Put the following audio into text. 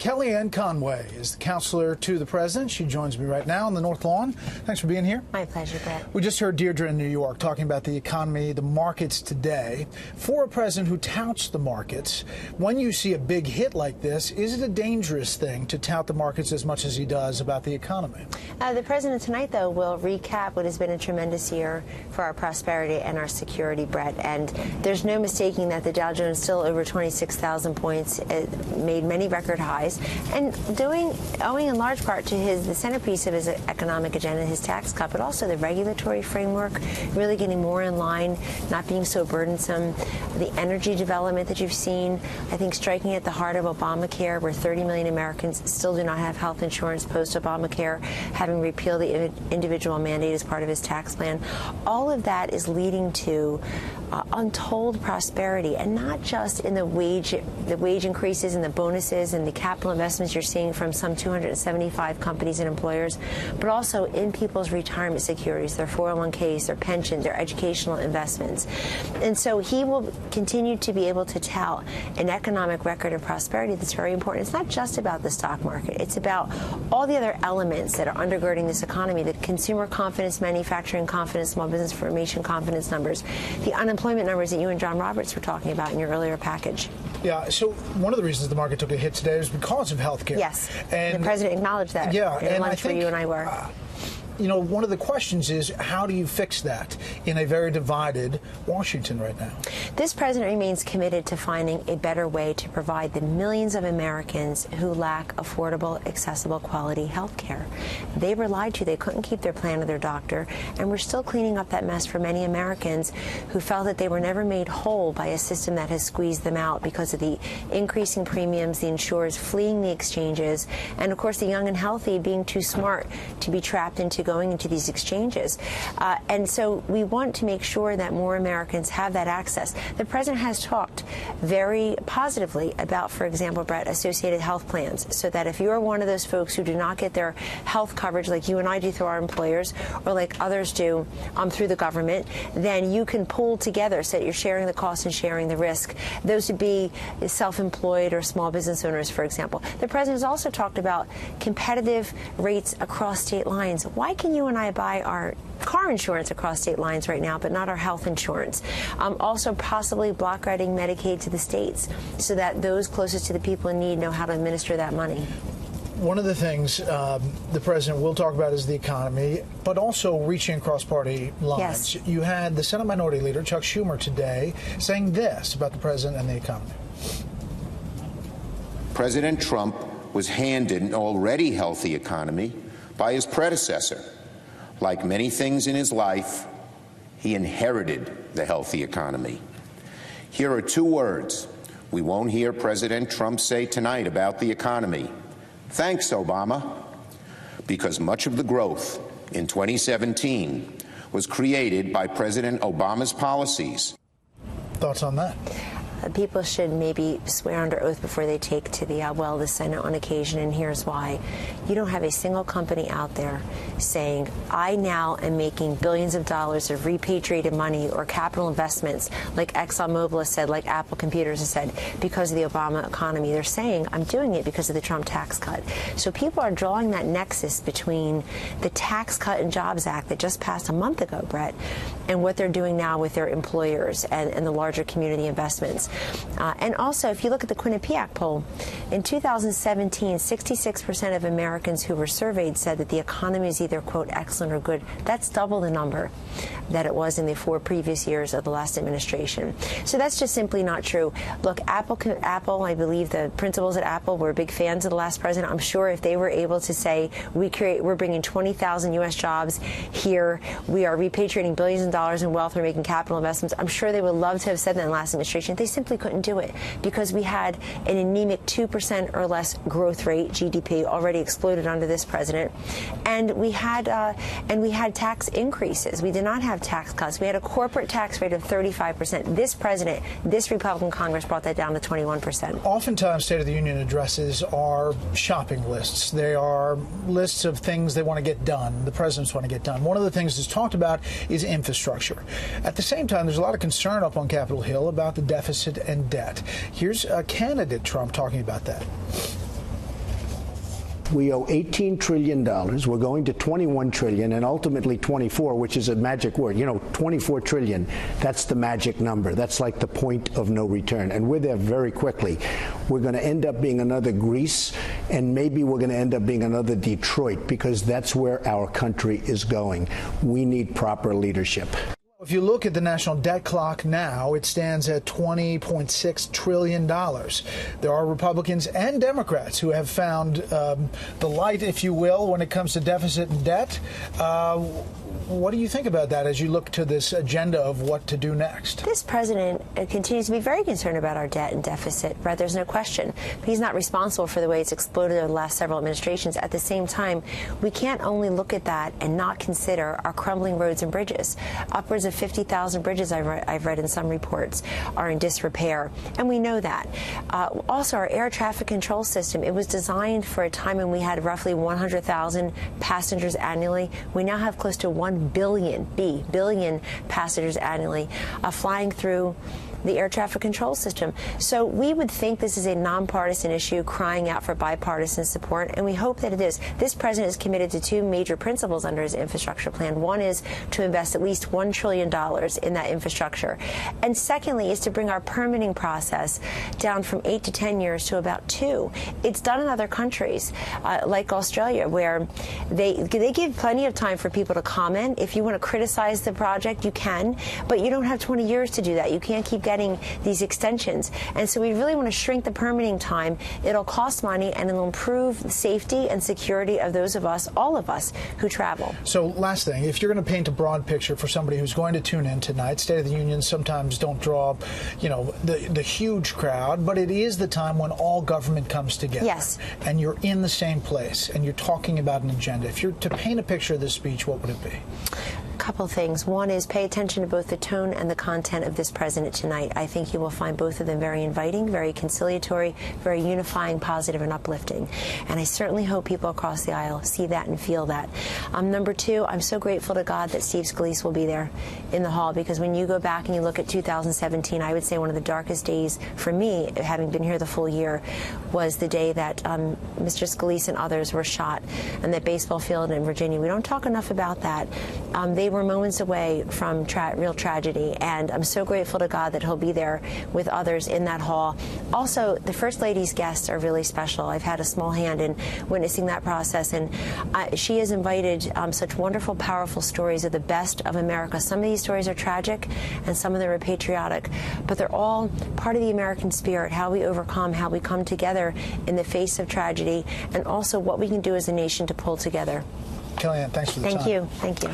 Kellyanne Conway is the counselor to the president. She joins me right now on the North Lawn. Thanks for being here. My pleasure, Brett. We just heard Deirdre in New York talking about the economy, the markets today. For a president who touts the markets, when you see a big hit like this, is it a dangerous thing to tout the markets as much as he does about the economy? The president tonight, though, will recap what has been a tremendous year for our prosperity and our security, Brett. And there's no mistaking that the Dow Jones still over 26,000 points, made many record highs, and owing in large part to the centerpiece of his economic agenda, his tax cut, but also the regulatory framework really getting more in line, not being so burdensome. The energy development that you've seen, I think, striking at the heart of Obamacare, where 30 million Americans still do not have health insurance post-Obamacare, having repealed the individual mandate as part of his tax plan. All of that is leading to untold prosperity, and not just in the wage increases and the bonuses and the capital investments you're seeing from some 275 companies and employers, but also in people's retirement securities, their 401ks, their pensions, their educational investments. And so he will continue to be able to tout an economic record of prosperity that's very important. It's not just about the stock market. It's about all the other elements that are undergirding this economy: the consumer confidence, manufacturing confidence, small business formation confidence numbers, the unemployment numbers that you and John Roberts were talking about in your earlier package. Yeah, so one of the reasons the market took a hit today was because of health care. Yes, and the president acknowledged that. Yeah, and lunch where you and I were. You know, one of the questions is, how do you fix that in a very divided Washington right now? This president remains committed to finding a better way to provide the millions of Americans who lack affordable, accessible, quality health care. They were lied to. They couldn't keep their plan with their doctor, and we're still cleaning up that mess for many Americans who felt that they were never made whole by a system that has squeezed them out because of the increasing premiums, the insurers fleeing the exchanges, and of course the young and healthy being too smart to be trapped into going into these exchanges. And so we want to make sure that more Americans have that access. The president has talked very positively about, for example, Brett, associated health plans, so that if you're one of those folks who do not get their health coverage like you and I do through our employers, or like others do through the government, then you can pool together so that you're sharing the cost and sharing the risk. Those would be self-employed or small business owners, for example. The president has also talked about competitive rates across state lines. Why can you and I buy our car insurance across state lines right now, but not our health insurance? Also possibly block writing Medicaid to the states so that those closest to the people in need know how to administer that money. One of the things the president will talk about is the economy, but also reaching across party lines. Yes. You had the Senate Minority Leader, Chuck Schumer, today saying this about the president and the economy. President Trump was handed an already healthy economy by his predecessor. Like many things in his life, he inherited the healthy economy. Here are two words we won't hear President Trump say tonight about the economy: thanks, Obama, because much of the growth in 2017 was created by President Obama's policies. Thoughts on that? People should maybe swear under oath before they take to the Senate on occasion, and here's why. You don't have a single company out there saying, I now am making billions of dollars of repatriated money or capital investments, like ExxonMobil has said, like Apple Computers has said, because of the Obama economy. They're saying, I'm doing it because of the Trump tax cut. So people are drawing that nexus between the Tax Cut and Jobs Act that just passed a month ago, Brett, and what they're doing now with their employers and the larger community investments. And also, if you look at the Quinnipiac poll, in 2017, 66% of Americans who were surveyed said that the economy is either, quote, excellent or good. That's double the number that it was in the 4 previous years of the last administration. So that's just simply not true. Look, Apple, I believe the principals at Apple were big fans of the last president. I'm sure if they were able to say, we're bringing 20,000 U.S. jobs here, we are repatriating billions of dollars in wealth, we're making capital investments, I'm sure they would love to have said that in the last administration. They simply couldn't do it because we had an anemic 2% or less growth rate, GDP, already exploded under this president, and we had tax increases. We did not have tax cuts. We had a corporate tax rate of 35%. This president, this Republican Congress brought that down to 21%. Oftentimes, State of the Union addresses are shopping lists. They are lists of things they want to get done, the presidents want to get done. One of the things that's talked about is infrastructure. At the same time, there's a lot of concern up on Capitol Hill about the deficit and debt. Here's candidate Trump talking about that. We owe $18 trillion. We're going to $21 trillion and ultimately 24, which is a magic word. You know, 24 trillion, that's the magic number. That's like the point of no return. And we're there very quickly. We're going to end up being another Greece, and maybe we're going to end up being another Detroit, because that's where our country is going. We need proper leadership. If you look at the national debt clock now, it stands at $20.6 trillion. There are Republicans and Democrats who have found the light, if you will, when it comes to deficit and debt. What do you think about that as you look to this agenda of what to do next? This president continues to be very concerned about our debt and deficit, right? There's no question. But he's not responsible for the way it's exploded over the last several administrations. At the same time, we can't only look at that and not consider our crumbling roads and bridges. Upwards of 50,000 bridges, I've read in some reports, are in disrepair, and we know that. Also, our air traffic control system, it was designed for a time when we had roughly 100,000 passengers annually. We now have close to 1 billion passengers annually flying through the air traffic control system. So we would think this is a nonpartisan issue crying out for bipartisan support, and we hope that it is. This president is committed to two major principles under his infrastructure plan. One is to invest at least $1 trillion in that infrastructure. And secondly is to bring our permitting process down from 8 to 10 years to about 2. It's done in other countries, like Australia, where they give plenty of time for people to comment. If you want to criticize the project, you can, but you don't have 20 years to do that. You can't keep getting these extensions. And so we really want to shrink the permitting time. It'll cost money, and it'll improve the safety and security of those of us, all of us, who travel. So last thing, if you're going to paint a broad picture for somebody who's going to tune in tonight, State of the Union sometimes don't draw, you know, the huge crowd, but it is the time when all government comes together. Yes. And you're in the same place, and you're talking about an agenda. If you're to paint a picture of this speech, what would it be? Couple things. One is pay attention to both the tone and the content of this president tonight. I think you will find both of them very inviting, very conciliatory, very unifying, positive, and uplifting. And I certainly hope people across the aisle see that and feel that. Number two, I'm so grateful to God that Steve Scalise will be there in the hall, because when you go back and you look at 2017, I would say one of the darkest days for me, having been here the full year, was the day that Mr. Scalise and others were shot in that baseball field in Virginia. We don't talk enough about that. They were moments away from real tragedy, and I'm so grateful to God that he'll be there with others in that hall. Also, the First Lady's guests are really special. I've had a small hand in witnessing that process, and she has invited such wonderful, powerful stories of the best of America. Some of these stories are tragic, and some of them are patriotic, but they're all part of the American spirit, how we overcome, how we come together in the face of tragedy, and also what we can do as a nation to pull together. Kellyanne, thanks for the time. Thank you. Thank you.